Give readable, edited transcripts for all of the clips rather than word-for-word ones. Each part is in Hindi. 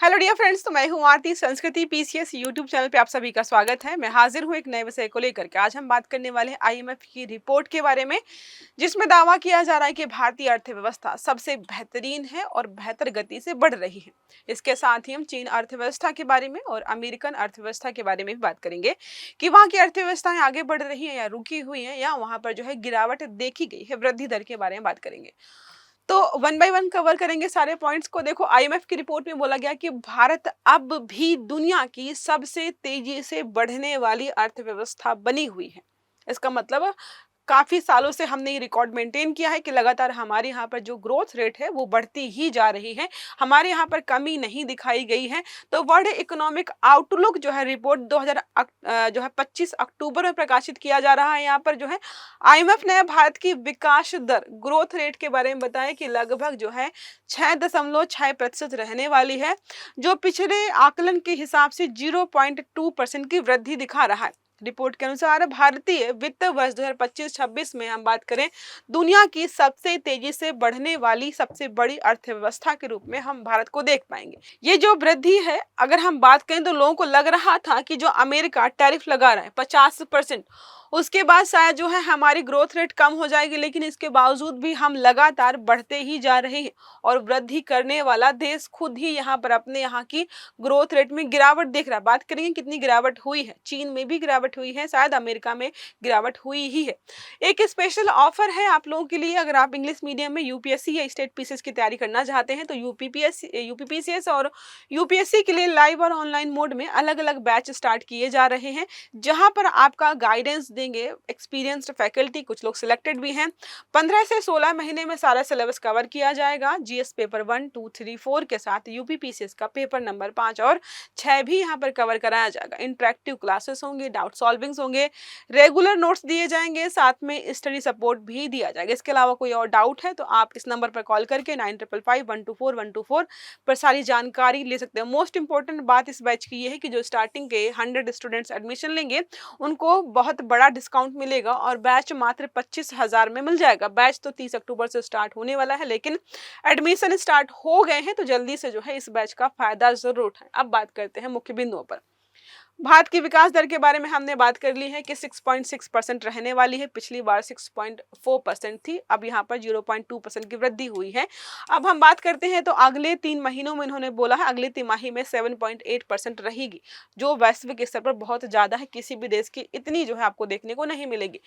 हेलो डियर फ्रेंड्स, तो मैं हूं आरती। संस्कृति पीसीएस यूट्यूब चैनल पे आप सभी का स्वागत है। मैं हाजिर हूं एक नए विषय को लेकर के। आज हम बात करने वाले हैं आईएमएफ की रिपोर्ट के बारे में, जिसमें दावा किया जा रहा है कि भारतीय अर्थव्यवस्था सबसे बेहतरीन है और बेहतर गति से बढ़ रही है। इसके साथ ही हम चीन अर्थव्यवस्था के बारे में और अमेरिकन अर्थव्यवस्था के बारे में भी बात करेंगे कि वहाँ की अर्थव्यवस्थाएं आगे बढ़ रही है या रुकी हुई है, या वहाँ पर जो है गिरावट देखी गई है। वृद्धि दर के बारे में बात करेंगे, तो वन बाय वन कवर करेंगे सारे पॉइंट्स को। देखो, आईएमएफ की रिपोर्ट में बोला गया कि भारत अब भी दुनिया की सबसे तेजी से बढ़ने वाली अर्थव्यवस्था बनी हुई है। इसका मतलब काफी सालों से हमने ये रिकॉर्ड मेंटेन किया है कि लगातार हमारे यहाँ पर जो ग्रोथ रेट है वो बढ़ती ही जा रही है। हमारे यहाँ पर कमी नहीं दिखाई गई है। तो वर्ल्ड इकोनॉमिक आउटलुक जो है रिपोर्ट 25 अक्टूबर में प्रकाशित किया जा रहा है। यहाँ पर जो है आईएमएफ ने भारत की विकास दर ग्रोथ रेट के बारे में बताया कि लगभग जो है 6.6% रहने वाली है, जो पिछले आकलन के हिसाब से 0.2% की वृद्धि दिखा रहा है। रिपोर्ट के अनुसार भारतीय वित्त वर्ष 2025-26 में हम बात करें, दुनिया की सबसे तेजी से बढ़ने वाली सबसे बड़ी अर्थव्यवस्था के रूप में हम भारत को देख पाएंगे। ये जो वृद्धि है, अगर हम बात करें तो लोगों को लग रहा था कि जो अमेरिका टैरिफ लगा रहा है 50%, उसके बाद शायद जो है हमारी ग्रोथ रेट कम हो जाएगी, लेकिन इसके बावजूद भी हम लगातार बढ़ते ही जा रहे हैं। और वृद्धि करने वाला देश खुद ही यहाँ पर अपने यहाँ की ग्रोथ रेट में गिरावट देख रहा है। बात करेंगे कितनी गिरावट हुई है। चीन में भी गिरावट हुई है, शायद अमेरिका में गिरावट हुई ही है। एक स्पेशल ऑफर है आप लोगों के लिए, अगर आप इंग्लिश मीडियम में यूपीएससी या स्टेट पीसीएस की तैयारी करना चाहते हैं तो यूपीपीसीएस और यूपीएससी के लिए लाइव और ऑनलाइन मोड में अलग अलग बैच स्टार्ट किए जा रहे हैं, जहां पर आपका गाइडेंस देंगे एक्सपीरियंस्ड फैकल्टी। कुछ लोग सिलेक्टेड भी हैं। 15 से 16 महीने में सारा सिलेबस कवर किया जाएगा। जीएस पेपर 1, 2, 3, 4 के साथ यूपीपीसीएस का पेपर नंबर 5 और 6 भी यहाँ पर कवर कराया जाएगा। इंटरेक्टिव क्लासेस होंगे, डाउट सॉल्विंग्स होंगे, रेगुलर नोट्स दिए जाएंगे, साथ में स्टडी सपोर्ट भी दिया जाएगा। इसके अलावा कोई और डाउट है तो आप इस नंबर पर कॉल करके 9555 पर सारी जानकारी ले सकते हैं। मोस्ट इंपॉर्टेंट बात इस बैच की ये है कि जो स्टार्टिंग के 100 स्टूडेंट्स एडमिशन लेंगे उनको बहुत बड़ा डिस्काउंट मिलेगा और बैच मात्र 25,000 में मिल जाएगा। बैच तो 30 अक्टूबर से स्टार्ट होने वाला है, लेकिन एडमिशन स्टार्ट हो गए हैं, तो जल्दी से जो है इस बैच का फायदा जरूर उठाएं। अब बात करते हैं मुख्य बिंदुओं पर। भारत की विकास दर के बारे में हमने बात कर ली है कि 6.6% रहने वाली है। पिछली बार 6.4% थी, अब यहाँ पर 0.2% की वृद्धि हुई है। अब हम बात करते हैं तो अगले 3 महीनों में इन्होंने बोला है अगले तिमाही में 7.8% रहेगी, जो वैश्विक स्तर पर बहुत ज्यादा है। किसी भी देश की इतनी जो है आपको देखने को नहीं मिलेगी।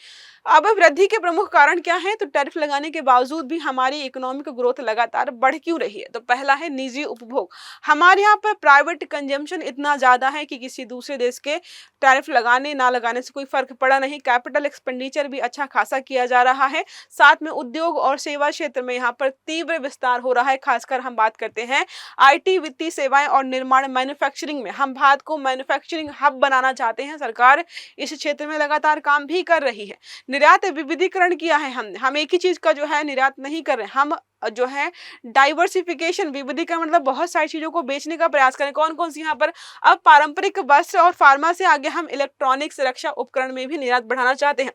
अब वृद्धि के प्रमुख कारण क्या है, तो टैरिफ लगाने के बावजूद भी हमारी इकोनॉमिक ग्रोथ लगातार बढ़ क्यों रही है। तो पहला है निजी उपभोग। हमारे यहाँ पर प्राइवेट कंजम्पशन इतना ज्यादा है कि किसी दूसरे देश के टैरिफ लगाने ना लगाने से कोई फर्क पड़ा नहीं। कैपिटल एक्सपेंडिचर भी अच्छा खासा किया जा रहा है। साथ में उद्योग और सेवा क्षेत्र में यहाँ पर तीव्र विस्तार हो रहा है। खासकर हम बात करते हैं आईटी, वित्तीय सेवाएं और निर्माण मैन्युफैक्चरिंग में। हम भारत को मैन्युफैक्चरिंग हब बनाना चाहते हैं। सरकार इस क्षेत्र में लगातार काम भी कर रही है। निर्यात विविधीकरण किया है हमने। हम एक ही चीज का जो है निर्यात नहीं कर रहे, हम जो है डाइवर्सिफिकेशन, विविधीकरण मतलब बहुत सारी चीजों को बेचने का प्रयास करें। कौन कौन सी यहाँ पर, अब पारंपरिक वस्त्र और फार्मा से आगे हम इलेक्ट्रॉनिक्स, रक्षा उपकरण में भी निर्यात बढ़ाना चाहते हैं।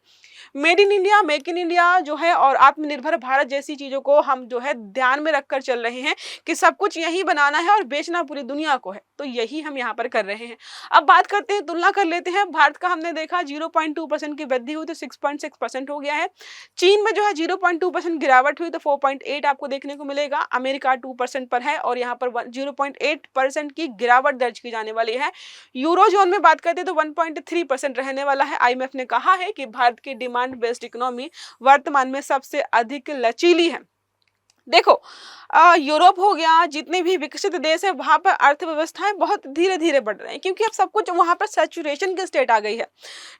Made in India, make in India जो है और आत्मनिर्भर भारत जैसी चीजों को हम जो है ध्यान में रखकर चल रहे हैं कि सब कुछ यही बनाना है और बेचना पूरी दुनिया को है। तो यही हम यहाँ पर कर रहे हैं। अब बात करते हैं, तुलना कर लेते हैं। भारत का हमने देखा 0.2% की वृद्धि हुई तो 6.6% हो गया है। चीन में जो है 0.2% गिरावट हुई तो 4.8 आपको देखने को मिलेगा। अमेरिका 2% पर है और यहाँ पर 0.8% की गिरावट दर्ज की जाने वाली है। यूरो जोन में बात करते हैं तो 1.3% रहने वाला है। आईएमएफ ने कहा है कि भारत की डिमांड बेस्ड इकोनॉमी वर्तमान में सबसे अधिक लचीली है। देखो, यूरोप हो गया, जितने भी विकसित देश है वहां पर अर्थव्यवस्थाएं बहुत धीरे धीरे बढ़ रहे हैं, क्योंकि अब सब कुछ वहां पर सैचुरेशन की स्टेट आ गई है।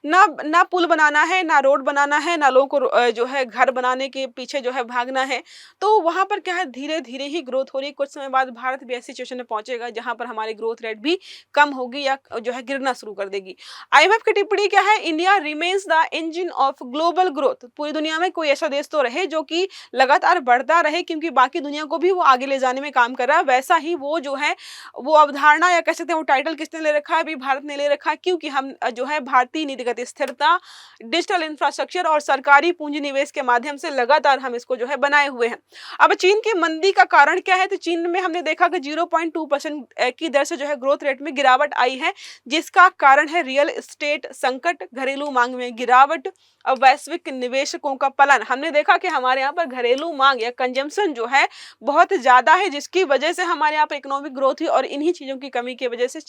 ना पुल बनाना है, ना रोड बनाना है, ना लोगों को जो है घर बनाने के पीछे जो है भागना है। तो वहां पर क्या है, धीरे धीरे ही ग्रोथ हो रही है। कुछ समय बाद भारत भी ऐसी सिचुएशन में पहुंचेगा जहां पर हमारी ग्रोथ रेट भी कम होगी या जो है गिरना शुरू कर देगी। आईएमएफ की टिप्पणी क्या है, India remains the engine of global growth. पूरी दुनिया में कोई ऐसा देश तो रहे जो कि लगातार बढ़ता रहे, क्योंकि बाकी दुनिया को भी वो आगे ले जाने में काम कर रहा है। वैसा ही वो जो है वो अवधारणा या कह सकते हैं वो टाइटल किसने ले रखा है, अभी भारत ने ले रखा है, क्योंकि हम जो है भारतीय नीतिगत स्थिरता, डिजिटल इंफ्रास्ट्रक्चर और सरकारी पूंजी निवेश के माध्यम से लगातार हम इसको जो है बनाए हुए हैं। अब चीन की मंदी का कारण क्या है, तो चीन में हमने देखा कि 0.2% की दर से जो है ग्रोथ रेट में गिरावट आई है, जिसका कारण है रियल एस्टेट संकट, घरेलू मांग में गिरावट और वैश्विक निवेशकों का पलायन। हमने देखा कि हमारे यहाँ पर घरेलू मांग या कंजम्पशन जो है बहुत ज्यादा है, जिसकी वजह से हमारे यहाँ पर इकोनॉमिक ग्रोथ हुई और इन्हीं चीजों की कमी की वजह से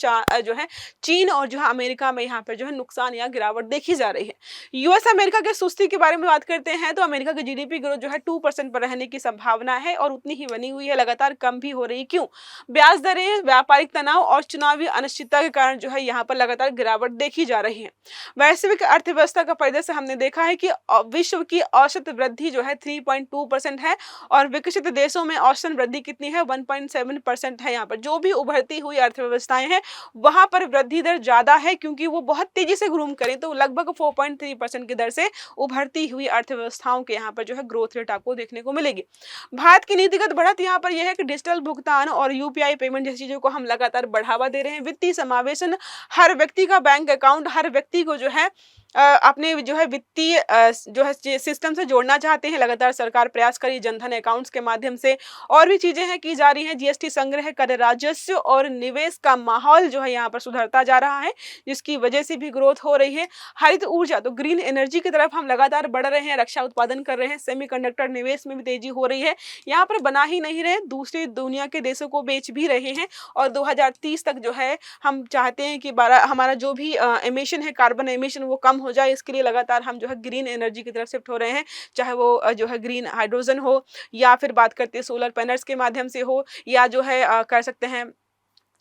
जो है चीन और जो है अमेरिका में यहाँ पर जो है नुकसान या गिरावट देखी जा रही है। यूएस अमेरिका के सुस्ती के बारे में बात करते हैं तो अमेरिका की जीडीपी ग्रोथ जो है 2% पर रहने की संभावना है और उतनी ही बनी हुई है, लगातार कम भी हो रही है। क्यों? ब्याज दरें, व्यापारिक तनाव और चुनावी अनिश्चितता के कारण जो है यहाँ पर लगातार गिरावट देखी जा रही है। वैश्विक अर्थव्यवस्था का परिदृश्य हमने देखा है कि विश्व की औसत वृद्धि जो है 3.2% है और विकसित देशों में औसत वृद्धि कितनी है, 1.7% है। यहाँ पर जो भी उभरती हुई अर्थव्यवस्थाएं हैं वहां पर वृद्धि दर ज्यादा है, क्योंकि वो बहुत तेजी से ग्रूम करें तो लगभग 4.3% की दर से उभरती हुई अर्थव्यवस्थाओं के यहाँ पर जो है ग्रोथ रेट आपको देखने को मिलेगी। भारत की नीतिगत बढ़त यहाँ पर यह है कि डिजिटल भुगतान और यूपीआई पेमेंट जैसी चीजों को हम लगातार बढ़ावा दे रहे हैं। वित्तीय समावेशन, हर व्यक्ति का बैंक अकाउंट, हर व्यक्ति को जो है अपने जो है वित्तीय जो है सिस्टम से जोड़ना चाहते हैं। लगातार सरकार प्रयास करी जनधन अकाउंट्स के माध्यम से, और भी चीजें हैं की जा रही हैं। जीएसटी संग्रह, कर राजस्व और निवेश का माहौल जो है यहाँ पर सुधरता जा रहा है, जिसकी वजह से भी ग्रोथ हो रही है। हरित ऊर्जा तो ग्रीन एनर्जी की तरफ हम लगातार बढ़ रहे हैं, रक्षा उत्पादन कर रहे हैं, सेमीकंडक्टर निवेश में भी तेजी हो रही है। यहाँ पर बना ही नहीं रहे, दूसरी दुनिया के देशों को बेच भी रहे हैं और 2030 तक जो है हम चाहते हैं कि हमारा जो भी एमिशन है, कार्बन एमिशन, वो कम हो जाए। इसके लिए लगातार हम जो है ग्रीन एनर्जी की तरफ शिफ्ट हो रहे हैं, चाहे वो जो है ग्रीन हाइड्रोजन हो या फिर बात करते हैं सोलर पैनल्स के माध्यम से हो या जो है कर सकते हैं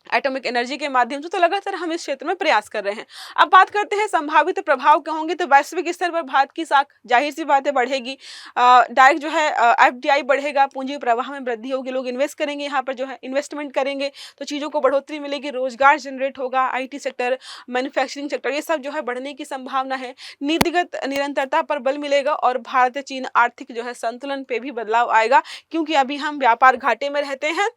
एटॉमिक एनर्जी के माध्यम से। तो लगातार हम इस क्षेत्र में प्रयास कर रहे हैं। अब बात करते हैं संभावित प्रभाव क्या होंगे, तो वैश्विक स्तर पर भारत की साख जाहिर सी बात है बढ़ेगी। डायरेक्ट जो है एफडीआई बढ़ेगा, पूंजी प्रवाह में वृद्धि होगी, लोग इन्वेस्ट करेंगे, यहाँ पर जो है इन्वेस्टमेंट करेंगे तो चीज़ों को बढ़ोतरी मिलेगी, रोजगार जनरेट होगा, आईटी सेक्टर, मैन्युफैक्चरिंग सेक्टर, ये सब जो है बढ़ने की संभावना है। नीतिगत निरंतरता पर बल मिलेगा और भारत चीन आर्थिक जो है संतुलन पे भी बदलाव आएगा, क्योंकि अभी हम व्यापार घाटे में रहते हैं।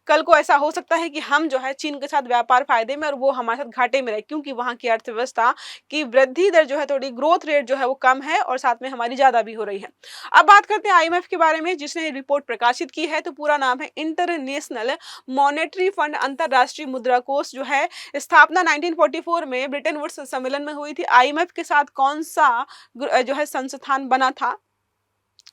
कल को ऐसा हो सकता है कि हम जो है चीन के साथ व्यापार फायदे में और वो हमारे साथ घाटे में रहे, क्योंकि वहां की अर्थव्यवस्था की वृद्धि दर जो है थोड़ी, ग्रोथ रेट जो है वो कम है और साथ में हमारी ज्यादा भी हो रही है। अब बात करते हैं आईएमएफ के बारे में, जिसने रिपोर्ट प्रकाशित की है। तो पूरा नाम है इंटरनेशनल मॉनेटरी फंड, अंतरराष्ट्रीय मुद्रा कोष, जो है स्थापना 1944 में ब्रिटेन वुड्स सम्मेलन में हुई थी। आईएमएफ के साथ कौन सा जो है संस्थान बना था,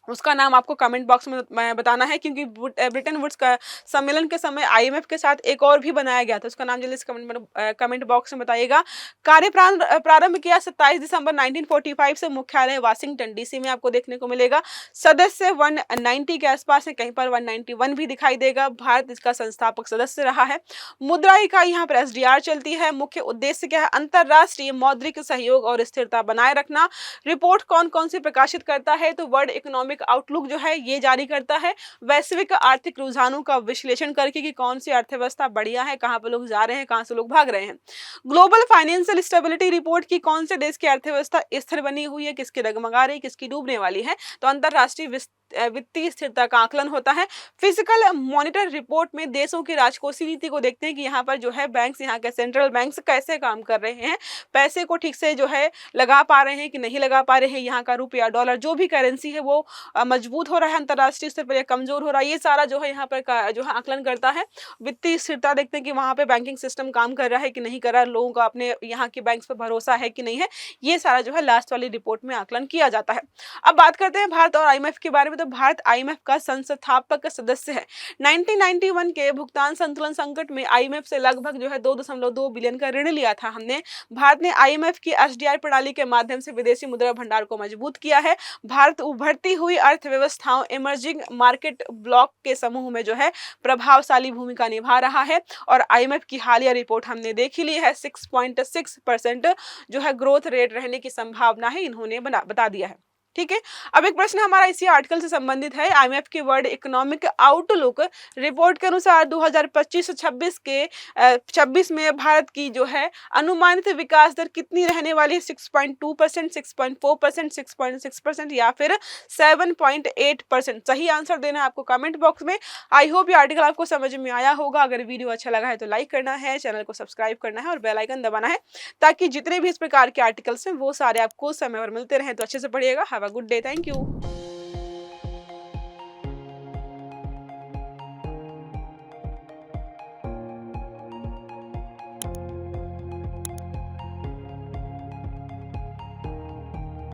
उसका नाम आपको कमेंट बॉक्स में बताना है, क्योंकि ब्रिटेन वुड्स का सम्मेलन के समय आईएमएफ के साथ एक और भी बनाया गया था, उसका नाम जल्दी से कमेंट बॉक्स में बताइएगा। कार्य प्रारंभ किया 27 दिसंबर 1945 से, मुख्यालय वाशिंगटन डीसी में आपको देखने को मिलेगा। सदस्य 190 के आसपास है, कहीं पर 191 भी दिखाई देगा। भारत इसका संस्थापक सदस्य रहा है। मुद्रा इकाई यहाँ पर एसडीआर चलती है। मुख्य उद्देश्य क्या है, अंतरराष्ट्रीय मौद्रिक सहयोग और स्थिरता बनाए रखना। रिपोर्ट कौन कौन सी प्रकाशित करता है, तो वर्ल्ड इकोनॉमिक आउटलुक जो है ये जारी करता है, वैश्विक आर्थिक रुझानों का विश्लेषण करके कि कौन सी अर्थव्यवस्था बढ़िया है, कहां पर लोग जा रहे हैं, कहां से लोग भाग रहे हैं। ग्लोबल फाइनेंशियल स्टेबिलिटी रिपोर्ट की कौन से देश की अर्थव्यवस्था स्थिर बनी हुई है, किसकी डगमगा रही, किसकी डूबने वाली है, तो अंतरराष्ट्रीय वित्तीय स्थिरता का आकलन होता है। फिजिकल मॉनिटर रिपोर्ट में देशों की राजकोषीय नीति को देखते हैं कि यहाँ पर जो है बैंक्स, यहाँ के सेंट्रल बैंक्स कैसे काम कर रहे हैं, पैसे को ठीक से जो है लगा पा रहे हैं कि नहीं लगा पा रहे हैं, यहाँ का रुपया, डॉलर, जो भी करेंसी है वो मजबूत हो रहा है अंतरराष्ट्रीय स्तर पर या कमजोर हो रहा है, ये सारा जो है यहाँ पर जो है आकलन करता है। वित्तीय स्थिरता देखते हैं कि वहाँ पे बैंकिंग सिस्टम काम कर रहा है कि नहीं कर रहा है, लोगों का अपने यहाँ के बैंक्स पर भरोसा है कि नहीं है, ये सारा जो है लास्ट वाली रिपोर्ट में आकलन किया जाता है। अब बात करते हैं भारत और आईएमएफ के बारे में, तो भारत आईएमएफ का संस्थापक सदस्य है। 1991 के भुगतान संतुलन संकट में आईएमएफ से लगभग जो है 2.2 बिलियन का ऋण लिया था हमने। भारत ने आईएमएफ की एसडीआर प्रणाली के माध्यम से विदेशी मुद्रा भंडार को मजबूत किया है। भारत उभरती हुई अर्थव्यवस्थाओं, इमर्जिंग मार्केट ब्लॉक के समूह में जो है प्रभावशाली भूमिका निभा रहा है और आईएमएफ की हालिया रिपोर्ट हमने देखी ली है। 6.6% जो है ग्रोथ रेट रहने की संभावना है, इन्होंने बता दिया है। ठीक है। अब एक प्रश्न हमारा इसी आर्टिकल से संबंधित है। आईएमएफ की वर्ल्ड इकोनॉमिक आउटलुक रिपोर्ट के अनुसार 2025 से 26 के 26 में भारत की जो है अनुमानित विकास दर कितनी रहने वाली है? 6.2%, 6.4%, 6.6% या फिर 7.8%? सही आंसर देना है आपको कमेंट बॉक्स में। आई होप ये आर्टिकल आपको समझ में आया होगा। अगर वीडियो अच्छा लगा है तो लाइक करना है, चैनल को सब्सक्राइब करना है और बेल आइकन दबाना है, ताकि जितने भी इस प्रकार के आर्टिकल्स हैं वो सारे आपको समय पर मिलते रहें। तो अच्छे से पढ़िएगा। Have a good day. Thank you.